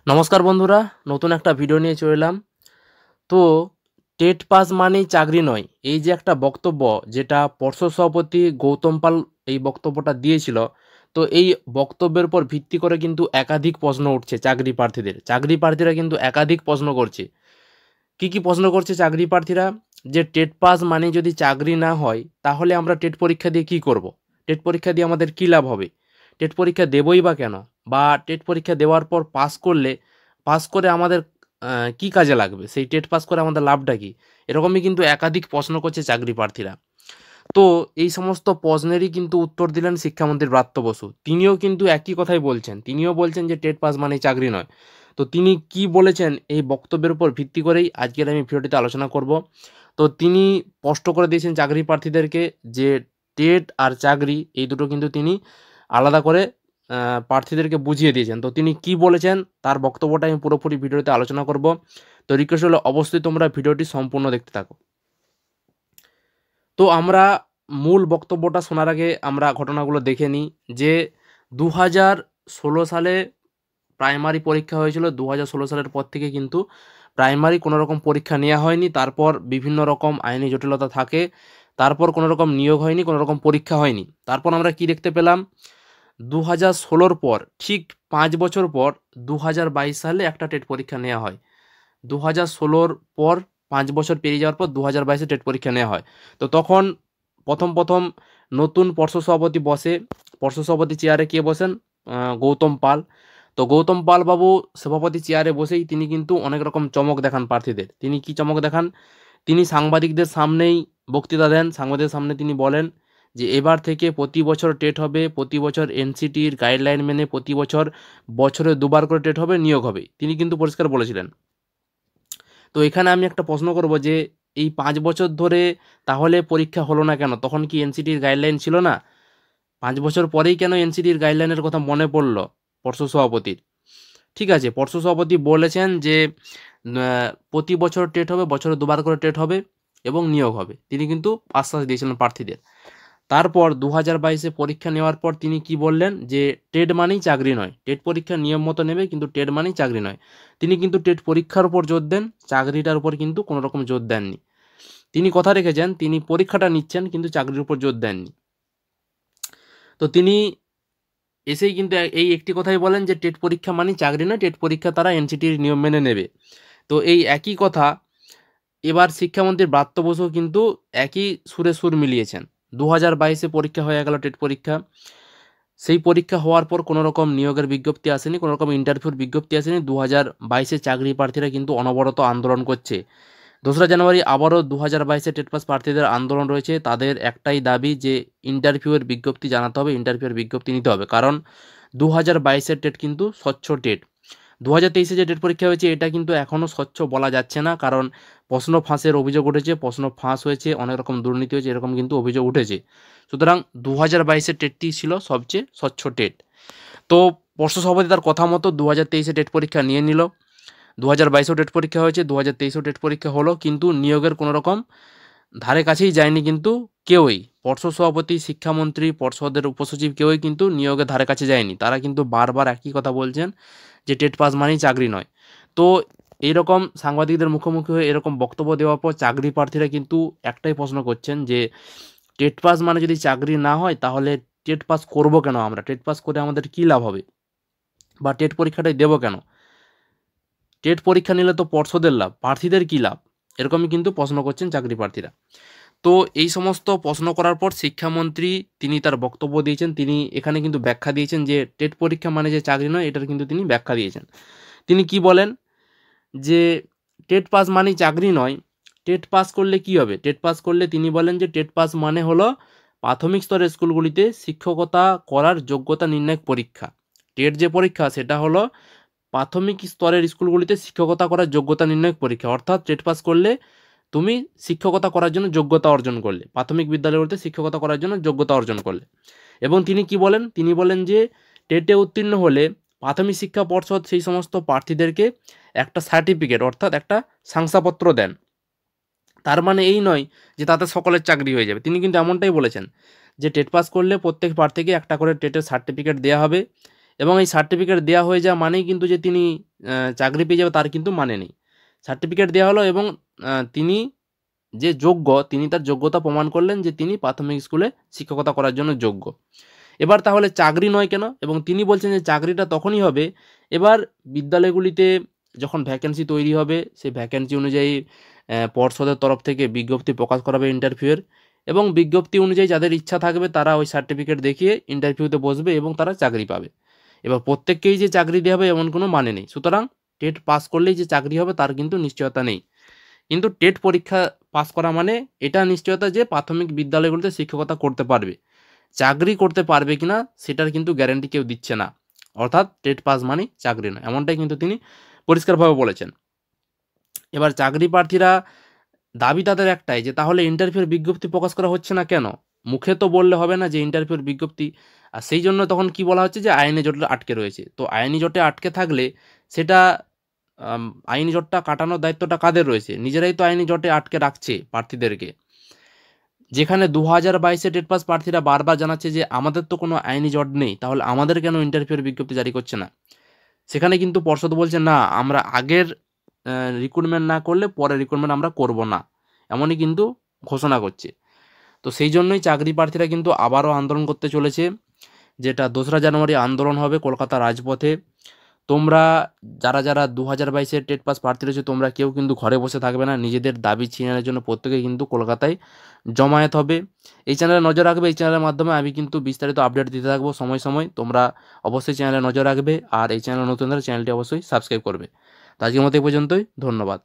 নমস্কার বন্ধুরা, নতুন একটা ভিডিও নিয়ে চলে এলাম। তো টেট পাস মানেই চাকরি নয়, এই যে একটা বক্তব্য যেটা পর্ষদ সভাপতি গৌতম পাল এই বক্তব্যটা দিয়েছিল। তো এই বক্তব্যের উপর ভিত্তি করে কিন্তু একাধিক প্রশ্ন উঠছে চাকরি প্রার্থীরা কিন্তু একাধিক প্রশ্ন করছে। কি কি প্রশ্ন করছে চাকরি প্রার্থীরা? যে টেট পাস মানে যদি চাকরি না হয় তাহলে আমরা টেট পরীক্ষা দিয়ে কি করব? টেট পরীক্ষা দিয়ে আমাদের কি লাভ হবে? টেট পরীক্ষা দেবই বা কেন? বা টেট পরীক্ষা দেওয়ার পর পাস করে আমাদের কি কাজে লাগবে? সেই টেট পাস করে আমাদের লাভটা কি? এরকমই কিন্তু একাধিক প্রশ্ন করছে চাকরি প্রার্থীরা। তো এই সমস্ত প্রশ্নেরই কিন্তু উত্তর দিলেন শিক্ষামন্ত্রী ব্রাত্য বসু। তিনিও কিন্তু একই কথাই বলছেন। তিনিও বলছেন যে টেট পাস মানেই চাকরি নয়। তো তিনি কি বলেছেন এই বক্তব্যের উপর ভিত্তি করেই আজকের আমি ভিডিওটিতে আলোচনা করব। তো তিনি স্পষ্ট করে দিয়েছেন চাকরি প্রার্থীদেরকে যে টেট আর চাকরি এই দুটো কিন্তু তিনি আলাদা করে প্রার্থীদেরকে বুঝিয়ে দিয়েছেন। তো তিনি কি বলেছেন তার বক্তব্যটা আমি পুরোপুরি ভিডিওতে আলোচনা করব। তো রিকোয়েস্ট হলো অবশ্যই তোমরা ভিডিওটি সম্পূর্ণ দেখতে থাকো। তো আমরা মূল বক্তব্যটা শোনার আগে আমরা ঘটনাগুলো দেখে নিই যে 2016 সালে প্রাইমারি পরীক্ষা হয়েছিল। 2016 সালের পর থেকে কিন্তু প্রাইমারি কোনো রকম পরীক্ষা নেওয়া হয়নি। তারপর বিভিন্ন রকম আইনি জটিলতা থাকে। তারপর কোনো রকম নিয়োগ হয়নি, কোনো রকম পরীক্ষা হয়নি। তারপর আমরা কি দেখতে পেলাম? 2016 পর ঠিক 5 বছর পর 2022 সালে একটা টেট পরীক্ষা নেওয়া হয়। 2016 পর 5 বছর পেরিয়ে যাওয়ার পর 2022 টেট পরীক্ষা নেওয়া হয়। তো তখন প্রথম নতুন পর্ষদ সভাপতি বসে। পর্ষদ সভাপতি চেয়ারে কে বসেন? গৌতম পাল। তো গৌতম পাল বাবু সভাপতি চেয়ারে বসেই তিনি কিন্তু অনেক রকম চমক দেখান প্রার্থীদের। তিনি কি চমক দেখান? তিনি সাংবাদিকদের সামনেই বক্তৃতা দেন। সাংবাদিকদের সামনে তিনি বলেন যে এবার থেকে প্রতি বছর টেট হবে, প্রতি বছর এনসিটির গাইডলাইন মেনে প্রতি বছর বছরে দুবার করে টেট হবে, নিয়োগ হবে। তিনি কিন্তু পরিষ্কার বলেছিলেন। তো এখানে আমি একটা প্রশ্ন করব যে এই 5 বছর ধরে তাহলে পরীক্ষা হলো না কেন? তখন কি এনসিটির গাইডলাইন ছিল না? 5 বছর পরেই কেন এনসিটির গাইডলাইনের কথা মনে পড়ল পর্ষদ সভাপতির? ঠিক আছে, পর্ষদ সভাপতি বলেছেন যে প্রতি বছর টেট হবে, বছরে দুবার করে টেট হবে এবং নিয়োগ হবে। তিনি কিন্তু আশ্বাস দিয়েছিলেন প্রার্থীদের। তারপর 2022 পরীক্ষা নেওয়ার পর তিনি কি বললেন? যে টেট মানেই চাকরি নয়। টেট পরীক্ষা নিয়ম মতো নেবে, কিন্তু টেট মানেই চাকরি নয়। তিনি কিন্তু টেট পরীক্ষার উপর জোর দেন, চাকরিটার উপর কিন্তু কোনো রকম জোর দেননি। তিনি কথা রেখেছেন তিনি পরীক্ষাটা নিচ্ছেন কিন্তু চাকরির উপর জোর দেননি। তো তিনি এসেই কিন্তু এই একটি কথাই বলেন যে টেট পরীক্ষা মানেই চাকরি নয়, টেট পরীক্ষা তারা এনসিটির নিয়ম মেনে নেবে। তো এই একই কথা এবার শিক্ষামন্ত্রী ব্রাত্য বসু কিন্তু একই সুরে সুর মিলিয়েছেন। 2022 পরীক্ষা হয়ে গেল টেট পরীক্ষা। সেই পরীক্ষা হওয়ার পর কোনো রকম নিয়োগের বিজ্ঞপ্তি আসেনি, কোনো রকম ইন্টারভিউর বিজ্ঞপ্তি আসেনি। 2022 চাকরি প্রার্থীরা কিন্তু অনবরত আন্দোলন করছে। 2রা জানুয়ারি আবারও 2022 টেট পাস প্রার্থীদের আন্দোলন রয়েছে। তাদের একটাই দাবি যে ইন্টারভিউয়ের বিজ্ঞপ্তি জানাতে হবে, ইন্টারভিউয়ের বিজ্ঞপ্তি নিতে হবে। কারণ 2022 টেট কিন্তু স্বচ্ছ টেট। 2023 যে টেট পরীক্ষা হয়েছে এটা কিন্তু এখনও স্বচ্ছ বলা যাচ্ছে না, কারণ প্রশ্ন ফাঁসের অভিযোগ উঠেছে, প্রশ্ন ফাঁস হয়েছে, অনেক রকম দুর্নীতি হয়েছে, এরকম কিন্তু অভিযোগ উঠেছে। সুতরাং 2022 টেটটি ছিল সবচেয়ে স্বচ্ছ টেট। তো পর্ষদ সভাপতি তার কথা মতো 2023 টেট পরীক্ষা নিয়ে নিল। 2022 টেট পরীক্ষা হয়েছে, 2023 টেট পরীক্ষা হলো, কিন্তু নিয়োগের কোনো রকম ধারে কাছেই যায়নি কিন্তু কেউই। পর্ষদ সভাপতি, শিক্ষামন্ত্রী, পর্ষদের উপসচিব কেউই কিন্তু নিয়োগের ধারে কাছে যায়নি। তারা কিন্তু বারবার একই কথা বলছেন যে টেট পাস মানেই চাকরি নয়। তো এইরকম সাংবাদিকদের মুখোমুখি হয়ে এরকম বক্তব্য দেওয়ার পর চাকরি প্রার্থীরা কিন্তু একটাই প্রশ্ন করছেন যে টেট পাস মানে যদি চাকরি না হয় তাহলে টেট পাস করবো কেন আমরা? টেট পাস করে আমাদের কী লাভ হবে? বা টেট পরীক্ষাটাই দেবো কেন? টেট পরীক্ষা নিলে তো পর্ষদের লাভ, প্রার্থীদের কী লাভ? এরকমই কিন্তু প্রশ্ন করছেন চাকরি প্রার্থীরা। তো এই সমস্ত প্রশ্ন করার পর শিক্ষামন্ত্রী তিনি তার বক্তব্য দিয়েছেন। তিনি এখানে কিন্তু ব্যাখ্যা দিয়েছেন যে টেট পরীক্ষা মানে যে চাকরি নয়, এটার কিন্তু তিনি ব্যাখ্যা দিয়েছেন। তিনি কি বলেন? যে টেট পাস মানেই চাকরি নয়। টেট পাস করলে কি হবে? টেট পাস করলে তিনি বলেন যে টেট পাস মানে হলো প্রাথমিক স্তরের স্কুলগুলিতে শিক্ষকতা করার যোগ্যতা নির্ণায়ক পরীক্ষা। টেট যে পরীক্ষা সেটা হলো প্রাথমিক স্তরের স্কুলগুলিতে শিক্ষকতা করার যোগ্যতা নির্ণায়ক পরীক্ষা। অর্থাৎ টেট পাস করলে তুমি শিক্ষকতা করার জন্য যোগ্যতা অর্জন করলে, প্রাথমিক বিদ্যালয়গুলিতে শিক্ষকতা করার জন্য যোগ্যতা অর্জন করলে। এবং তিনি কি বলেন? তিনি বলেন যে টেটে উত্তীর্ণ হলে প্রাথমিক শিক্ষা পর্ষদ সেই সমস্ত প্রার্থীদেরকে একটা সার্টিফিকেট অর্থাৎ একটা শংসাপত্র দেন। তার মানে এই নয় যে তাতে সকলের চাকরি হয়ে যাবে। তিনি কিন্তু এমনটাই বলেছেন যে টেট পাস করলে প্রত্যেক প্রার্থীকে একটা করে টেটের সার্টিফিকেট দেওয়া হবে এবং এই সার্টিফিকেট দেওয়া হয়ে যাওয়া মানেই কিন্তু যে তিনি চাকরি পেয়ে যাবে তার কিন্তু মানে নেই। সার্টিফিকেট দেওয়া হলো এবং তিনি যে যোগ্য, তিনি তার যোগ্যতা প্রমাণ করলেন যে তিনি প্রাথমিক স্কুলে শিক্ষকতা করার জন্য যোগ্য। এবার তাহলে চাকরি নয় কেন? এবং তিনি বলছেন যে চাকরিটা তখনই হবে, এবার বিদ্যালয়গুলিতে যখন ভ্যাকেন্সি তৈরি হবে, সেই ভ্যাকেন্সি অনুযায়ী পর্ষদের তরফ থেকে বিজ্ঞপ্তি প্রকাশ করা হবে ইন্টারভিউয়ের, এবং বিজ্ঞপ্তি অনুযায়ী যাদের ইচ্ছা থাকবে তারা ওই সার্টিফিকেট দেখিয়ে ইন্টারভিউতে বসবে এবং তারা চাকরি পাবে। এবার প্রত্যেককেই যে চাকরি দেওয়া হবে এমন কোনো মানে নেই। সুতরাং টেট পাস করলেই যে চাকরি হবে তার কিন্তু নিশ্চয়তা নেই। কিন্তু টেট পরীক্ষা পাস করা মানে এটা নিশ্চয়তা যে প্রাথমিক বিদ্যালয়গুলোতে শিক্ষকতা করতে পারবে। চাকরি করতে পারবে কিনা সেটার কিন্তু গ্যারান্টি কেউ দিচ্ছে না। অর্থাৎ টেট পাস মানেই চাকরি নয়, এমনটাই কিন্তু তিনি পরিষ্কারভাবে বলেছেন। এবার চাকরি প্রার্থীরা দাবি তাদের একটাই যে তাহলে ইন্টারভিউর বিজ্ঞপ্তি প্রকাশ করা হচ্ছে না কেন? মুখে তো বললে হবে না যে ইন্টারভিউর বিজ্ঞপ্তি, আর সেই জন্য তখন কি বলা হচ্ছে যে আইনি জটে আটকে রয়েছে। তো আইনি জটে আটকে থাকলে সেটা আইনি জটটা কাটানোর দায়িত্বটা কাদের রয়েছে? নিজেরাই তো আইনি জটে আটকে রাখছে প্রার্থীদেরকে। যেখানে 2022-এ টেট পাস প্রার্থীরা বারবার জানাচ্ছে যে আমাদের তো কোনো আইনি জট নেই, তাহলে আমাদের কেন ইন্টারভিউর বিজ্ঞপ্তি জারি করছে না? সেখানে কিন্তু পর্ষদ বলছে না, আমরা আগের রিক্রুটমেন্ট না করলে পরে রিক্রুটমেন্ট আমরা করব না, এমনই কিন্তু ঘোষণা করছে। তো সেই জন্যই চাকরি প্রার্থীরা কিন্তু আবারও আন্দোলন করতে চলেছে, যেটা 2রা জানুয়ারি আন্দোলন হবে কলকাতা রাজপথে। তোমরা যারা যারা 2022-এর টেট পাস প্রার্থী রয়েছে তোমরা কেউ কিন্তু ঘরে বসে থাকবে না, নিজেদের দাবি ছিনানোর জন্য প্রত্যেকেই কিন্তু কলকাতায় জমায়েত হবে। এই চ্যানেলে নজর রাখবে, এই চ্যানেলের মাধ্যমে আমি কিন্তু বিস্তারিত আপডেট দিতে থাকবো সময় সময়। তোমরা অবশ্যই চ্যানেলে নজর রাখবে, আর এই চ্যানেল নতুন হলে চ্যানেলটি অবশ্যই সাবস্ক্রাইব করবে। তো আজকের মতো এই পর্যন্তই, ধন্যবাদ।